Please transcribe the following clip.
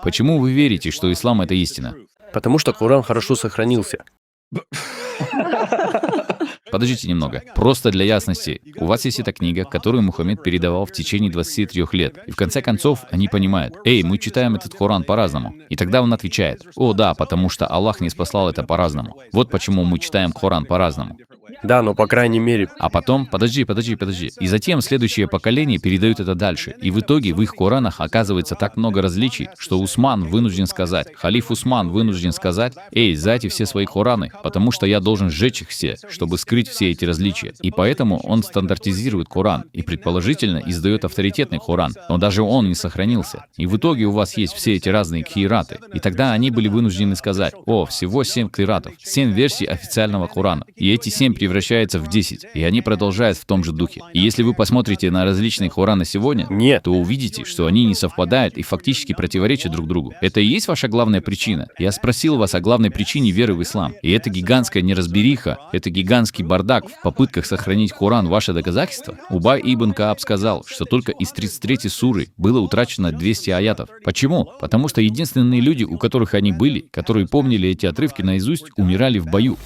Почему вы верите, что ислам — это истина? Потому что Коран хорошо сохранился. Подождите немного. Просто для ясности. У вас есть эта книга, которую Мухаммед передавал в течение 23 лет. И в конце концов они понимают: «Эй, мы читаем этот Коран по-разному». И тогда он отвечает: «О да, потому что Аллах не спаслал это по-разному. Вот почему мы читаем Коран по-разному». Да, но по крайней мере... А потом, подожди. И затем следующее поколение передают это дальше. И в итоге в их Коранах оказывается так много различий, что халиф Усман вынужден сказать: «Эй, сдайте все свои Кораны, потому что я должен сжечь их все, чтобы скрыть все эти различия». И поэтому он стандартизирует Коран и, предположительно, издает авторитетный Коран, но даже он не сохранился. И в итоге у вас есть все эти разные кираты. И тогда они были вынуждены сказать: «О, всего 7 киратов, 7 версий официального Корана». И эти 7 превращаются в 10, и они продолжают в том же духе. И если вы посмотрите на различные Кораны сегодня, то увидите, что они не совпадают и фактически противоречат друг другу. Это и есть ваша главная причина? Я спросил вас о главной причине веры в ислам. И это гигантская неразбериха, это гигантский бардак в попытках сохранить Коран — ваше доказательство? Убай ибн Кааб сказал, что только из 33 суры было утрачено 200 аятов. Почему? Потому что единственные люди, у которых они были, которые помнили эти отрывки наизусть, умирали в бою.